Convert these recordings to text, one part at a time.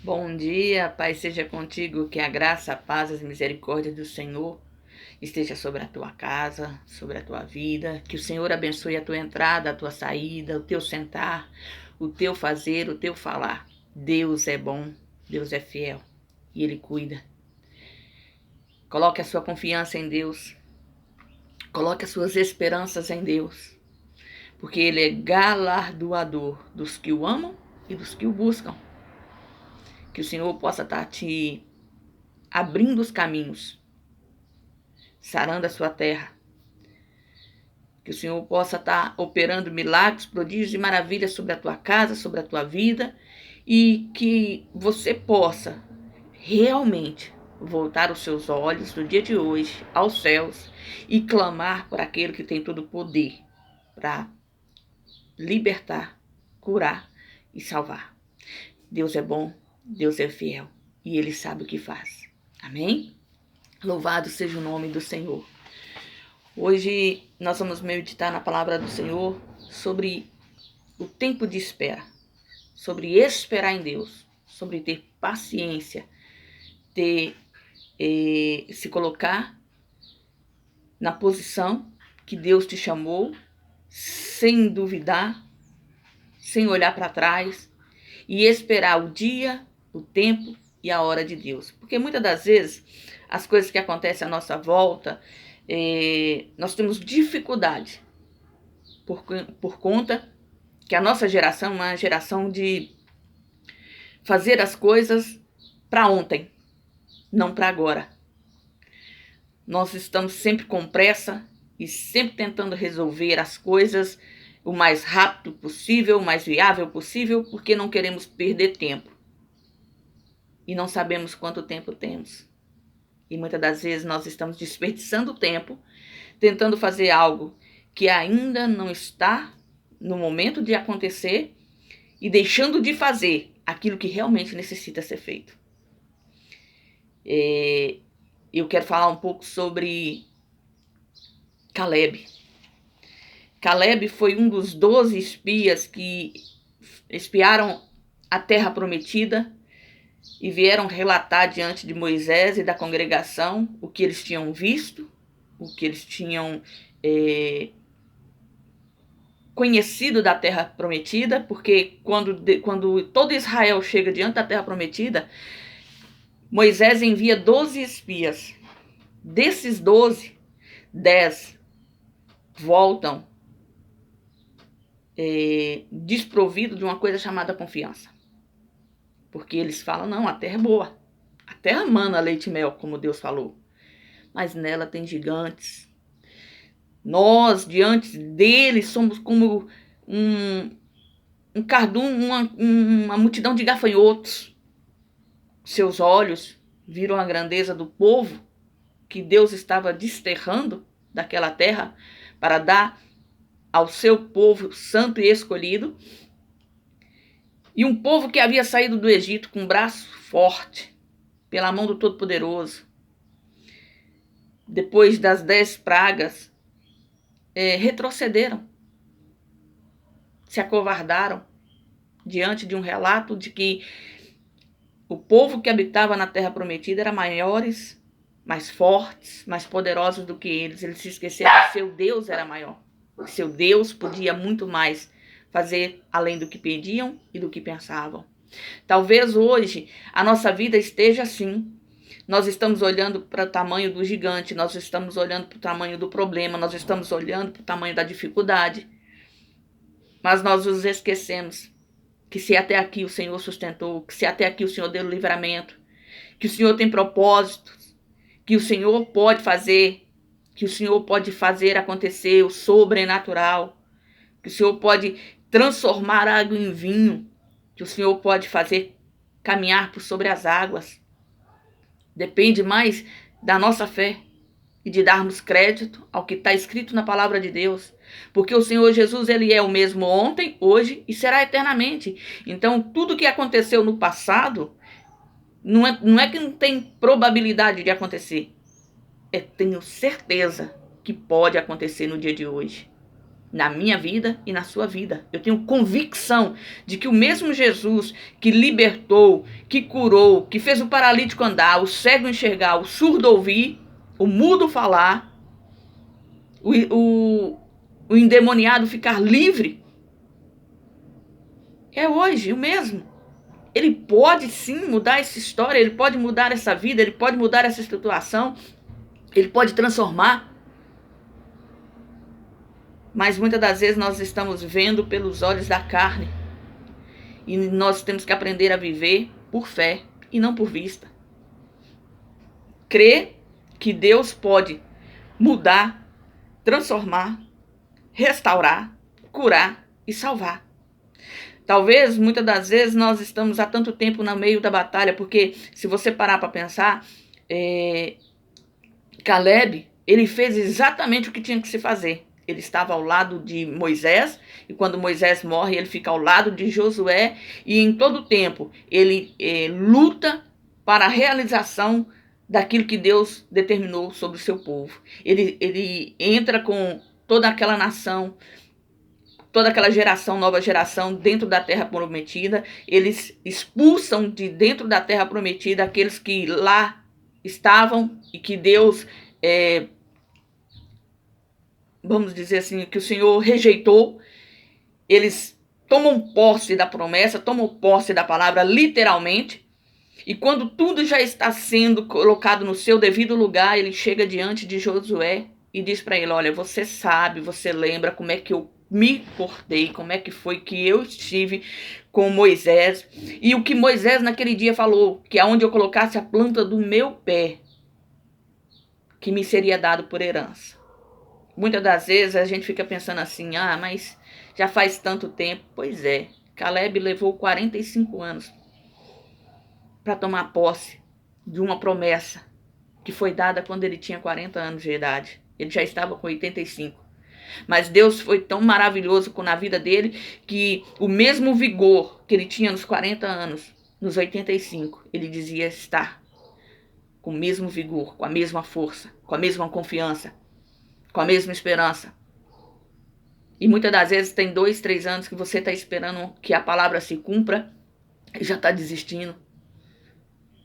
Bom dia, Pai, seja contigo, que a graça, a paz, as misericórdias do Senhor esteja sobre a tua casa, sobre a tua vida, que o Senhor abençoe a tua entrada, a tua saída, o teu sentar, o teu fazer, o teu falar. Deus é bom, Deus é fiel e Ele cuida. Coloque a sua confiança em Deus, coloque as suas esperanças em Deus, porque Ele é galardoador dos que o amam e dos que o buscam. Que o Senhor possa estar te abrindo os caminhos, sarando a sua terra. Que o Senhor possa estar operando milagres, prodígios e maravilhas sobre a tua casa, sobre a tua vida, e que você possa realmente voltar os seus olhos no dia de hoje aos céus e clamar por aquele que tem todo o poder para libertar, curar e salvar. Deus é bom, Deus é fiel e Ele sabe o que faz. Amém? Louvado seja o nome do Senhor. Hoje nós vamos meditar na palavra do Senhor sobre o tempo de espera, sobre esperar em Deus, sobre ter paciência, se colocar na posição que Deus te chamou, sem duvidar, sem olhar para trás e esperar o dia, o tempo e a hora de Deus. Porque muitas das vezes as coisas que acontecem à nossa volta, nós temos dificuldade por conta que a nossa geração é uma geração de fazer as coisas para ontem, não para agora. Nós estamos sempre com pressa e sempre tentando resolver as coisas o mais rápido possível, o mais viável possível, porque não queremos perder tempo. E não sabemos quanto tempo temos. E muitas das vezes nós estamos desperdiçando tempo, tentando fazer algo que ainda não está no momento de acontecer e deixando de fazer aquilo que realmente necessita ser feito. Eu quero falar um pouco sobre Caleb. Caleb foi um dos 12 espias que espiaram a terra prometida e vieram relatar diante de Moisés e da congregação o que eles tinham visto, o que eles tinham conhecido da terra prometida, porque quando todo Israel chega diante da terra prometida, Moisés envia 12 espias. Desses 12, 10 voltam desprovidos de uma coisa chamada confiança. Porque eles falam, não, a terra é boa. A terra mana leite e mel, como Deus falou. Mas nela tem gigantes. Nós, diante deles, somos como um cardume, uma multidão de gafanhotos. Seus olhos viram a grandeza do povo que Deus estava desterrando daquela terra para dar ao seu povo santo e escolhido. E um povo que havia saído do Egito com um braço forte, pela mão do Todo-Poderoso. Depois das 10 pragas, retrocederam, se acovardaram diante de um relato de que o povo que habitava na terra prometida era maiores, mais fortes, mais poderosos do que eles. Eles se esqueceram que seu Deus era maior. Seu Deus podia muito mais fazer além do que pediam e do que pensavam. Talvez hoje a nossa vida esteja assim. Nós estamos olhando para o tamanho do gigante, nós estamos olhando para o tamanho do problema, nós estamos olhando para o tamanho da dificuldade. Mas nós nos esquecemos que se até aqui o Senhor sustentou, que se até aqui o Senhor deu o livramento, que o Senhor tem propósitos, que o Senhor pode fazer, que o Senhor pode fazer acontecer o sobrenatural, que o Senhor pode transformar água em vinho, que o Senhor pode fazer caminhar por sobre as águas. Depende mais da nossa fé e de darmos crédito ao que está escrito na palavra de Deus. Porque o Senhor Jesus, ele é o mesmo ontem, hoje e será eternamente. Então, tudo que aconteceu no passado, não é que não tem probabilidade de acontecer. Tenho certeza que pode acontecer no dia de hoje. na minha vida e na sua vida. Eu tenho convicção de que o mesmo Jesus que libertou, que curou, que fez o paralítico andar, o cego enxergar, o surdo ouvir, o mudo falar, o endemoniado ficar livre, é hoje o mesmo. Ele pode sim mudar essa história, ele pode mudar essa vida, ele pode mudar essa situação, ele pode transformar. Mas muitas das vezes nós estamos vendo pelos olhos da carne. E nós temos que aprender a viver por fé e não por vista. Crer que Deus pode mudar, transformar, restaurar, curar e salvar. Talvez, muitas das vezes, nós estamos há tanto tempo no meio da batalha, porque se você parar para pensar, Caleb, ele fez exatamente o que tinha que se fazer. Ele estava ao lado de Moisés, e quando Moisés morre, ele fica ao lado de Josué, e em todo o tempo ele luta para a realização daquilo que Deus determinou sobre o seu povo. Ele entra com toda aquela nação, toda aquela geração, nova geração, dentro da terra prometida. Eles expulsam de dentro da terra prometida aqueles que lá estavam e que Deus, vamos dizer assim, que o Senhor rejeitou. Eles tomam posse da promessa, tomam posse da palavra literalmente. E quando tudo já está sendo colocado no seu devido lugar, ele chega diante de Josué e diz para ele: olha, você sabe, você lembra como é que eu me portei, como é que foi que eu estive com Moisés. E o que Moisés naquele dia falou, que aonde eu colocasse a planta do meu pé, que me seria dado por herança. Muitas das vezes a gente fica pensando assim, mas já faz tanto tempo. Pois é, Caleb levou 45 anos para tomar posse de uma promessa que foi dada quando ele tinha 40 anos de idade. Ele já estava com 85. Mas Deus foi tão maravilhoso na vida dele que o mesmo vigor que ele tinha nos 40 anos, nos 85, ele dizia estar com o mesmo vigor, com a mesma força, com a mesma confiança, com a mesma esperança. E muitas das vezes tem 2, 3 anos que você está esperando que a palavra se cumpra e já está desistindo.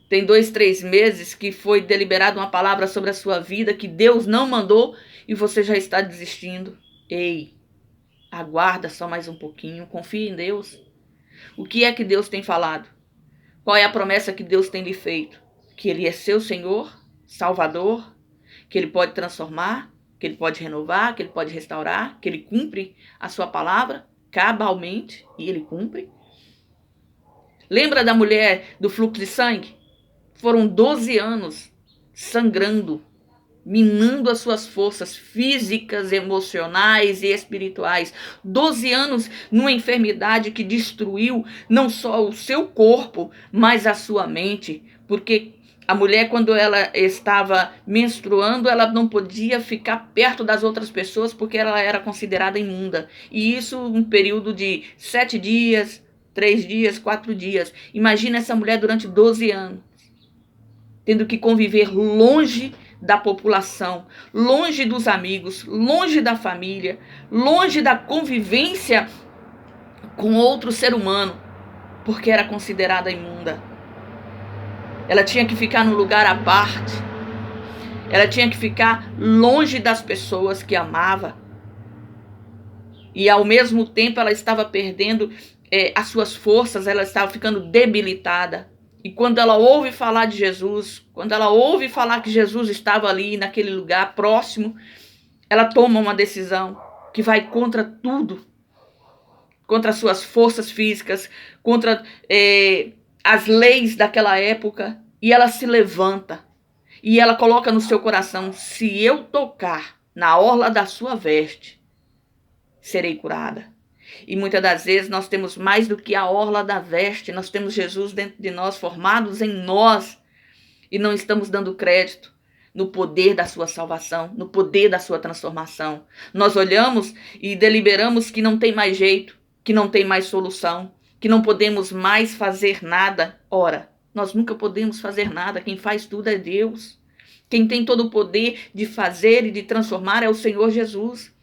Tem 2, 3 meses que foi deliberada uma palavra sobre a sua vida que Deus não mandou e você já está desistindo. Ei, aguarda só mais um pouquinho, confia em Deus. O que é que Deus tem falado? Qual é a promessa que Deus tem lhe feito? Que Ele é seu Senhor, Salvador, que Ele pode transformar, que Ele pode renovar, que Ele pode restaurar, que Ele cumpre a sua palavra cabalmente e Ele cumpre. Lembra da mulher do fluxo de sangue? Foram 12 anos sangrando, minando as suas forças físicas, emocionais e espirituais. 12 anos numa enfermidade que destruiu não só o seu corpo, mas a sua mente. Porque a mulher, quando ela estava menstruando, ela não podia ficar perto das outras pessoas porque ela era considerada imunda. E isso um período de 7 dias, 3 dias, 4 dias. Imagina essa mulher durante 12 anos, tendo que conviver longe da população, longe dos amigos, longe da família, longe da convivência com outro ser humano, porque era considerada imunda. Ela tinha que ficar num lugar à parte. Ela tinha que ficar longe das pessoas que amava. E ao mesmo tempo ela estava perdendo as suas forças, ela estava ficando debilitada. E quando ela ouve falar de Jesus, quando ela ouve falar que Jesus estava ali naquele lugar próximo, ela toma uma decisão que vai contra tudo, contra as suas forças físicas, contra as leis daquela época, e ela se levanta e ela coloca no seu coração: se eu tocar na orla da sua veste, serei curada. E muitas das vezes nós temos mais do que a orla da veste, nós temos Jesus dentro de nós, formados em nós, e não estamos dando crédito no poder da sua salvação, no poder da sua transformação. Nós olhamos e deliberamos que não tem mais jeito, que não tem mais solução, que não podemos mais fazer nada. Ora, nós nunca podemos fazer nada, quem faz tudo é Deus. Quem tem todo o poder de fazer e de transformar é o Senhor Jesus.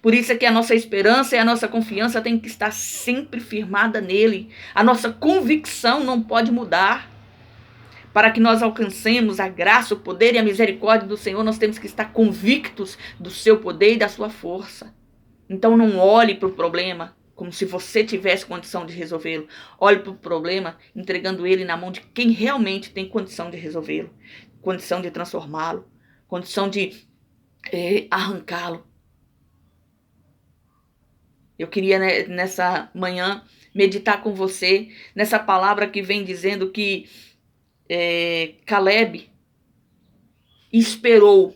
Por isso é que a nossa esperança e a nossa confiança tem que estar sempre firmada nele. A nossa convicção não pode mudar. Para que nós alcancemos a graça, o poder e a misericórdia do Senhor, nós temos que estar convictos do seu poder e da sua força. Então não olhe para o problema como se você tivesse condição de resolvê-lo. Olhe para o problema entregando ele na mão de quem realmente tem condição de resolvê-lo, condição de transformá-lo, condição de arrancá-lo. Eu queria, né, nessa manhã meditar com você nessa palavra que vem dizendo que Caleb esperou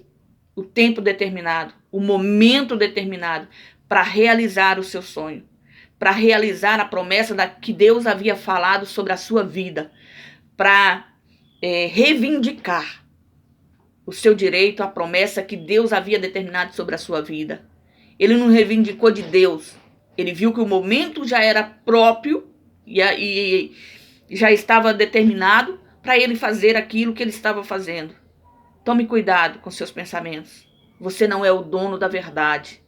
o tempo determinado, o momento determinado para realizar o seu sonho, para realizar a promessa que Deus havia falado sobre a sua vida, para reivindicar o seu direito à promessa que Deus havia determinado sobre a sua vida. Ele não reivindicou de Deus. Ele viu que o momento já era próprio e já estava determinado para ele fazer aquilo que ele estava fazendo. Tome cuidado com seus pensamentos. Você não é o dono da verdade.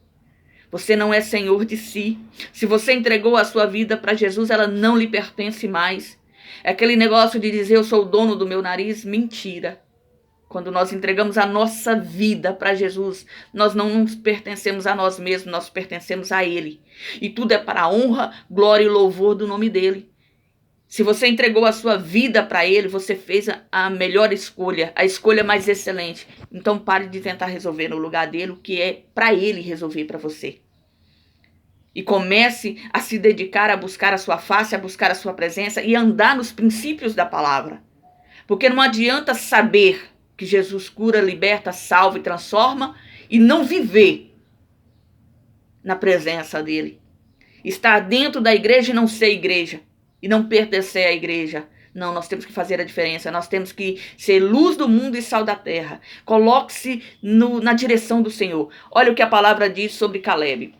Você não é senhor de si. Se você entregou a sua vida para Jesus, ela não lhe pertence mais. É aquele negócio de dizer eu sou o dono do meu nariz. Mentira. Quando nós entregamos a nossa vida para Jesus, nós não nos pertencemos a nós mesmos, nós pertencemos a Ele. E tudo é para a honra, glória e louvor do nome dEle. Se você entregou a sua vida para Ele, você fez a melhor escolha, a escolha mais excelente. Então pare de tentar resolver no lugar dele o que é para Ele resolver para você. E comece a se dedicar a buscar a sua face, a buscar a sua presença e andar nos princípios da palavra. Porque não adianta saber que Jesus cura, liberta, salva e transforma e não viver na presença dele. Estar dentro da igreja e não ser igreja. E não pertencer à igreja. Não, nós temos que fazer a diferença. Nós temos que ser luz do mundo e sal da terra. Coloque-se na direção do Senhor. Olha o que a palavra diz sobre Caleb.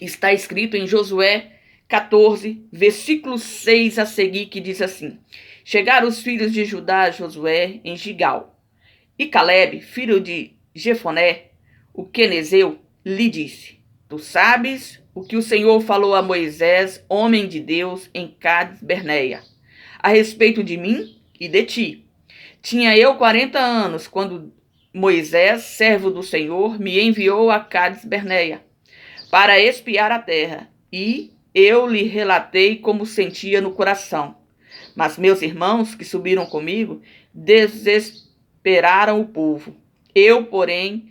Está escrito em Josué 14, versículo 6 a seguir, que diz assim: Chegaram os filhos de Judá a Josué em Gigal. E Caleb, filho de Jefoné, o quenezeu, lhe disse: Tu sabes o que o Senhor falou a Moisés, homem de Deus, em Cades Barneia, a respeito de mim e de ti. Tinha eu 40 anos quando Moisés, servo do Senhor, me enviou a Cades Barneia para espiar a terra, e eu lhe relatei como sentia no coração. Mas meus irmãos que subiram comigo desesperaram o povo. Eu, porém,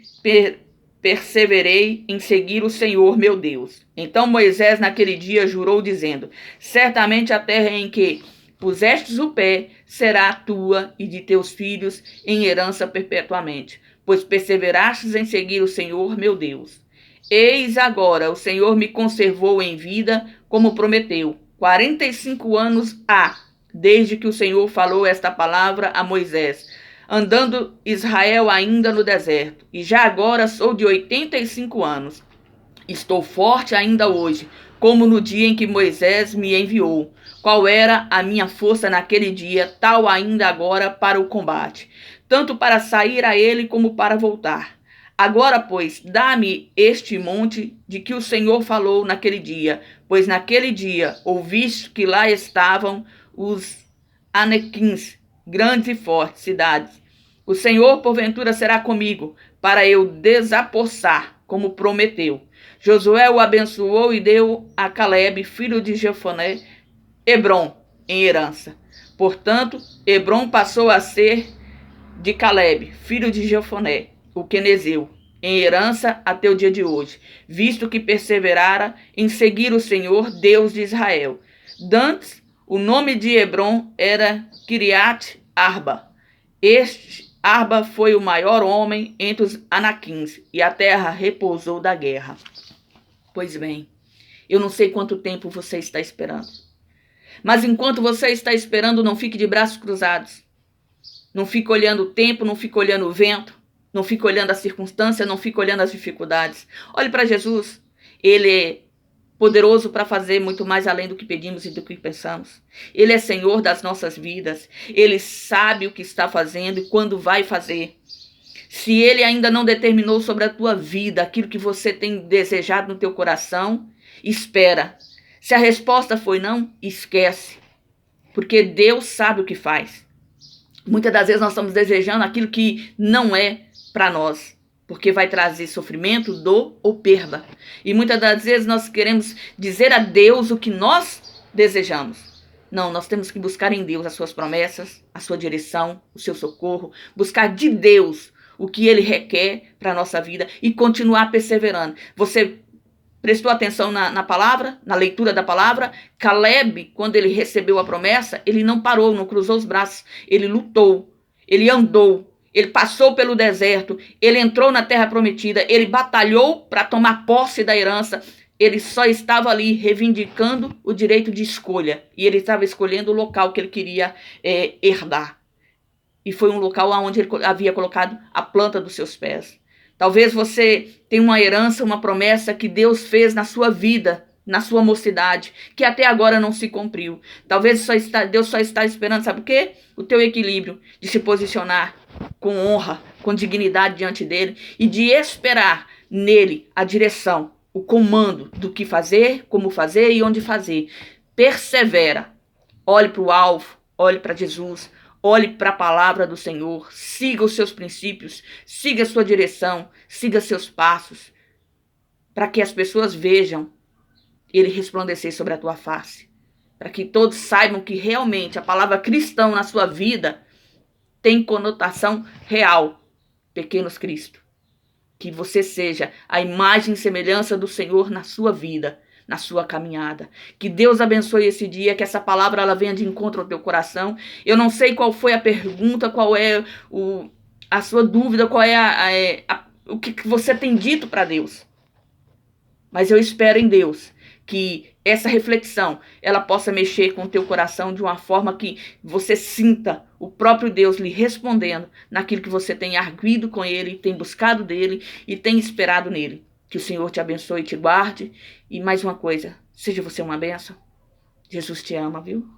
perseverei em seguir o Senhor meu Deus. Então Moisés naquele dia jurou dizendo: Certamente a terra em que pusestes o pé será tua e de teus filhos em herança perpetuamente, pois perseverastes em seguir o Senhor meu Deus. Eis agora o Senhor me conservou em vida como prometeu. 45 anos há desde que o Senhor falou esta palavra a Moisés, andando Israel ainda no deserto, e já agora sou de 85 anos. Estou forte ainda hoje, como no dia em que Moisés me enviou. Qual era a minha força naquele dia, tal ainda agora para o combate, tanto para sair a ele como para voltar. Agora, pois, dá-me este monte de que o Senhor falou naquele dia, pois naquele dia ouviste que lá estavam os Anequins, grandes e fortes cidades. O Senhor, porventura, será comigo, para eu desapossar, como prometeu. Josué o abençoou e deu a Caleb, filho de Jefoné, Hebrom, em herança. Portanto, Hebrom passou a ser de Caleb, filho de Jefoné, o quenezeu, em herança até o dia de hoje, visto que perseverara em seguir o Senhor, Deus de Israel. Dantes, o nome de Hebrom era Kiriat Arba. Este Arba foi o maior homem entre os Anaquins, e a terra repousou da guerra. Pois bem, eu não sei quanto tempo você está esperando. Mas enquanto você está esperando, não fique de braços cruzados. Não fique olhando o tempo, não fique olhando o vento, não fique olhando a circunstância, não fique olhando as dificuldades. Olhe para Jesus. Ele é poderoso para fazer muito mais além do que pedimos e do que pensamos. Ele é Senhor das nossas vidas. Ele sabe o que está fazendo e quando vai fazer. Se ele ainda não determinou sobre a tua vida aquilo que você tem desejado no teu coração, espera. Se a resposta foi não, esquece. Porque Deus sabe o que faz. Muitas das vezes nós estamos desejando aquilo que não é para nós, porque vai trazer sofrimento, dor ou perda. E muitas das vezes nós queremos dizer a Deus o que nós desejamos. Não, nós temos que buscar em Deus as suas promessas, a sua direção, o seu socorro, buscar de Deus o que Ele requer para a nossa vida e continuar perseverando. Você prestou atenção na palavra, na leitura da palavra? Caleb, quando ele recebeu a promessa, ele não parou, não cruzou os braços. Ele lutou, ele andou, ele passou pelo deserto, ele entrou na terra prometida, ele batalhou para tomar posse da herança. Ele só estava ali reivindicando o direito de escolha. E ele estava escolhendo o local que ele queria herdar. E foi um local onde ele havia colocado a planta dos seus pés. Talvez você tenha uma herança, uma promessa que Deus fez na sua vida, na sua mocidade, que até agora não se cumpriu. Talvez Deus só está esperando, sabe o quê? O teu equilíbrio de se posicionar com honra, com dignidade diante dele e de esperar nele a direção, o comando do que fazer, como fazer e onde fazer. Persevera. Olhe para o alvo, olhe para Jesus. Olhe para a palavra do Senhor, siga os seus princípios, siga a sua direção, siga seus passos, para que as pessoas vejam ele resplandecer sobre a tua face, para que todos saibam que realmente a palavra cristão na sua vida tem conotação real, pequenos Cristo. Que você seja a imagem e semelhança do Senhor na sua vida, na sua caminhada. Que Deus abençoe esse dia, que essa palavra ela venha de encontro ao teu coração. Eu não sei qual foi a pergunta, qual é a sua dúvida, qual é o que você tem dito para Deus. Mas eu espero em Deus que essa reflexão ela possa mexer com o teu coração de uma forma que você sinta o próprio Deus lhe respondendo naquilo que você tem arguido com Ele, tem buscado dele e tem esperado nele. Que o Senhor te abençoe e te guarde. E mais uma coisa, seja você uma bênção. Jesus te ama, viu?